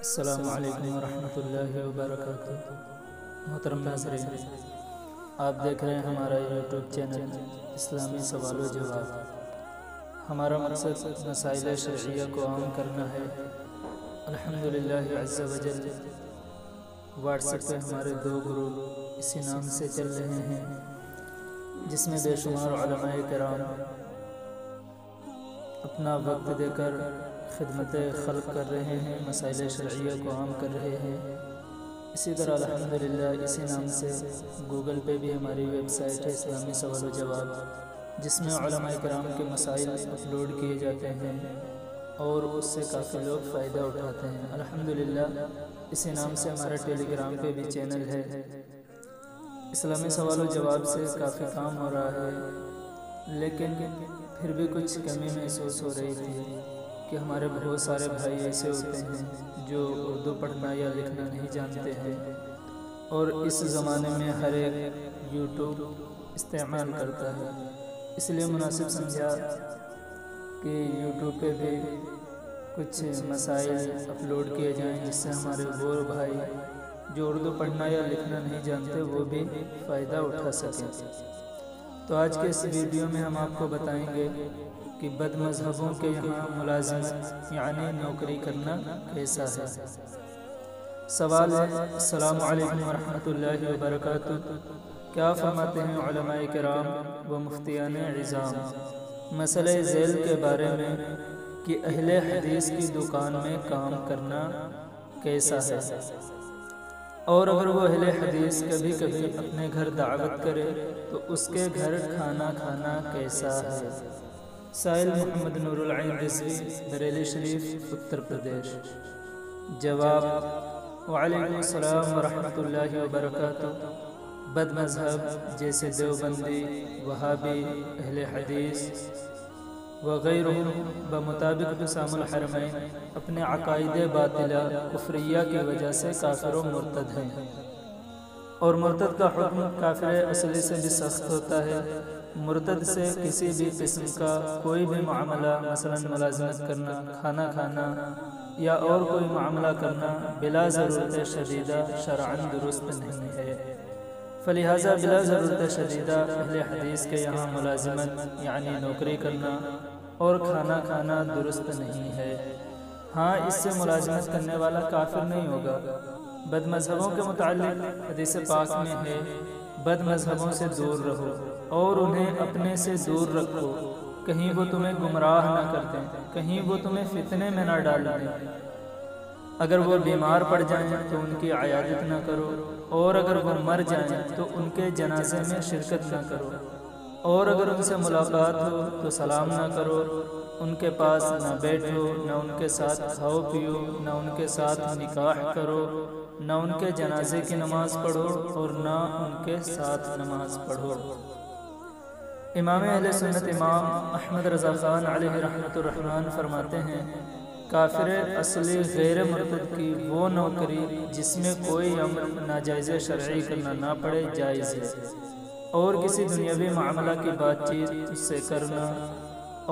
السلام علیکم ورحمۃ اللہ وبرکاتہ۔ محترم ناظرین، آپ دیکھ رہے ہیں ہمارا یوٹیوب چینل اسلامی سوال و جواب۔ ہمارا مقصد مسائل شرعیہ کو عام کرنا ہے۔ الحمدللہ عز وجل واٹس ایپ پہ ہمارے 2 گروپ اسی نام سے چل رہے ہیں، جس میں بے شمار علماء کرام اپنا وقت دے کر خدمت خلق کر رہے ہیں، مسائل شرعیہ کو عام کر رہے ہیں۔ اسی طرح الحمدللہ اسی نام سے گوگل پہ بھی ہماری ویب سائٹ ہے اسلامی سوال و جواب، جس میں علماء کرام کے مسائل اپلوڈ کیے جاتے ہیں اور اس سے کافی لوگ فائدہ اٹھاتے ہیں۔ الحمدللہ اسی نام سے ہمارا ٹیلی گرام پہ بھی چینل ہے۔ اسلامی سوال و جواب سے کافی کام ہو رہا ہے، لیکن پھر بھی کچھ کمی محسوس ہو رہی تھی کہ ہمارے بہت سارے بھائی ایسے ہوتے ہیں جو اردو پڑھنا یا لکھنا نہیں جانتے ہیں، اور اس زمانے میں ہر ایک یوٹیوب استعمال کرتا ہے۔ اس لیے مناسب سمجھا کہ یوٹیوب پہ بھی کچھ مسائل اپلوڈ کیے جائیں، جس سے ہمارے وہ بھائی جو اردو پڑھنا یا لکھنا نہیں جانتے وہ بھی فائدہ اٹھا سکیں۔ تو آج کے اس ویڈیو میں ہم آپ کو بتائیں گے کہ بد مذہبوں کے یہاں ملازمت یعنی نوکری کرنا کیسا ہے۔ سوال ہے: السلام علیکم ورحمۃ اللہ وبرکاتہ، کیا فرماتے ہیں علماء کرام و مفتیان عظام مسئلہ ذیل کے بارے میں کہ اہل حدیث کی دکان میں کام کرنا کیسا ہے، اور اگر وہ اہل حدیث کبھی کبھی اپنے گھر دعوت کرے تو اس کے گھر کھانا کھانا کیسا ہے؟ سائل محمد نور العین رضوی، بریلی شریف، اتر پردیش۔ جواب: وعلیکم السلام ورحمۃ اللہ وبرکاتہ۔ بد مذہب جیسے دیوبندی، وہابی، اہل حدیث وغیرہ بمطابق حسام الحرمین اپنے عقائد باطلہ کفریہ کی وجہ سے کافر و مرتد ہیں، اور مرتد کا حکم کافر اصلی سے بھی سخت ہوتا ہے۔ مرتد سے کسی بھی قسم کا کوئی بھی معاملہ، مثلا ملازمت کرنا، کھانا کھانا یا اور کوئی معاملہ کرنا بلا ضرورت شدیدہ شرعاً درست نہیں ہے۔ فلہذا بلا ضرورت شدیدہ اہل حدیث کے یہاں ملازمت یعنی نوکری کرنا اور کھانا کھانا درست نہیں ہے۔ ہاں، اس سے ملازمت کرنے والا کافر نہیں ہوگا۔ بد مذہبوں کے متعلق حدیث پاک میں ہے: بد مذہبوں سے دور رہو اور انہیں اپنے سے دور رکھو، کہیں وہ تمہیں گمراہ نہ کر دیں، کہیں وہ تمہیں فتنے میں نہ ڈال دیں۔ اگر وہ بیمار پڑ جائیں تو ان کی عیادت نہ کرو، اور اگر وہ مر جائیں تو ان کے جنازے میں شرکت نہ کرو، اور اگر ان سے ملاقات ہو تو سلام نہ کرو، ان کے پاس نہ بیٹھو، نہ ان کے ساتھ کھاؤ پیو، نہ ان کے ساتھ نکاح کرو، نہ ان کے جنازے کی نماز پڑھو اور نہ ان کے ساتھ نماز پڑھو۔ امام اہل سنت امام احمد رضا خان علیہ رحمۃ الرحمن فرماتے ہیں: کافر اصلی غیر مرتد کی وہ نوکری جس میں کوئی امر ناجائز شرعی کرنا نہ پڑے جائز ہے، اور کسی دنیاوی معاملہ کی بات چیت اس سے کرنا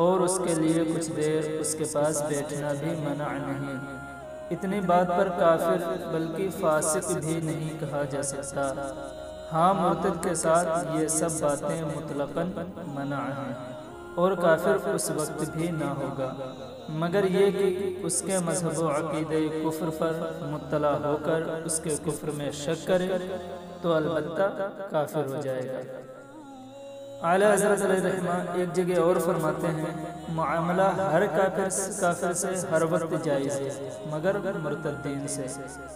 اور اس کے لیے کچھ دیر اس کے پاس بیٹھنا بھی منع نہیں۔ اتنی بات پر کافر بلکہ فاسق بھی نہیں کہا جا سکتا۔ ہاں، مرتد کے ساتھ یہ سب باتیں مطلقاً منع ہیں، اور کافر اس وقت بھی نہ ہوگا، مگر یہ کہ اس کے مذہب و عقیدہ کفر پر مطلع ہو کر اس کے کفر میں شک کرے تو البتہ کافر ہو جائے گا۔ اعلیٰ حضرت علیہ رحمہ ایک جگہ اور فرماتے ہیں: معاملہ ہر کافر سے ہر وقت جائز ہے، مگر مرتدین سے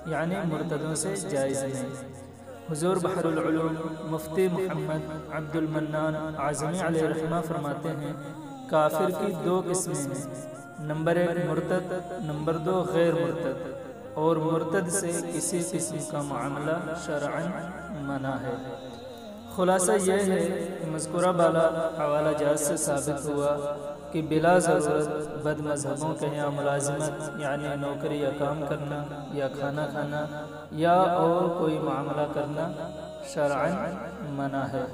یعنی مرتدوں سے جائز نہیں۔ حضور بحر العلوم مفتی محمد عبد المنان اعظمی علیہ رحمہ فرماتے ہیں: کافر کی 2 قسمیں ہیں، نمبر 1 مرتد، نمبر 2 غیر مرتد، اور مرتد سے کسی قسم کا معاملہ شرعاً منع ہے۔ خلاصہ یہ ہے کہ مذکورہ بالا حوالہ جات سے ثابت ہوا کہ بلا ضرورت بد مذہبوں کے یہاں ملازمت یعنی نوکری یا کام کرنا یا کھانا کھانا یا اور کوئی معاملہ کرنا شرعاً منع ہے۔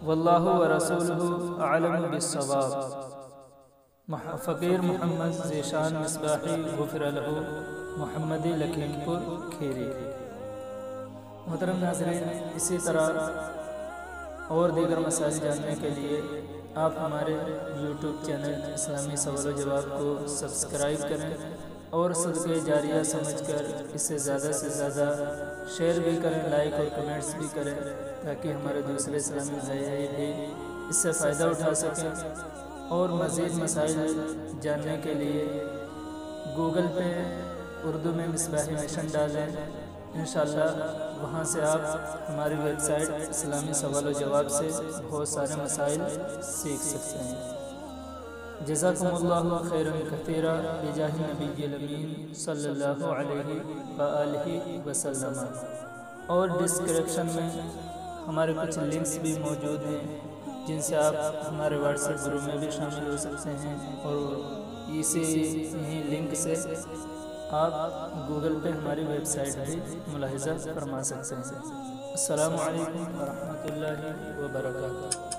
واللہ ورسولہ اعلم بالصواب۔ فقیر محمد ذیشان مصباحی غفر لہ۔ محمدی لکھیمپور کھیری۔ محترم ناظرین، اسی طرح اور دیگر مسائل جاننے کے لیے آپ ہمارے یوٹیوب چینل اسلامی سوال و جواب کو سبسکرائب کریں اور صدقہ جاریہ سمجھ کر اسے زیادہ سے زیادہ شیئر بھی کریں، لائک اور کمنٹس بھی کریں، تاکہ ہمارے دوسرے اسلامی بھائی بھی اس سے فائدہ اٹھا سکیں۔ اور مزید مسائل جاننے کے لیے گوگل پہ اردو میں مصباحی مشن ڈالیں، انشاءاللہ وہاں سے آپ ہماری ویب سائٹ اسلامی سوال و جواب سے بہت سارے مسائل سیکھ سکتے ہیں۔ جزاکم اللہ خیرا کثیرا بجاہ نبی الامین صلی اللہ علیہ وآلہ وسلم۔ اور ڈسکرپشن میں ہمارے کچھ لنکس بھی موجود ہیں جن سے آپ ہمارے واٹس ایپ گروپ میں بھی شامل ہو سکتے ہیں، اور اسی لنک سے آپ گوگل پہ ہماری ویب سائٹ بھی ملاحظہ فرما سکتے ہیں۔ السلام علیکم ورحمۃ اللہ وبرکاتہ۔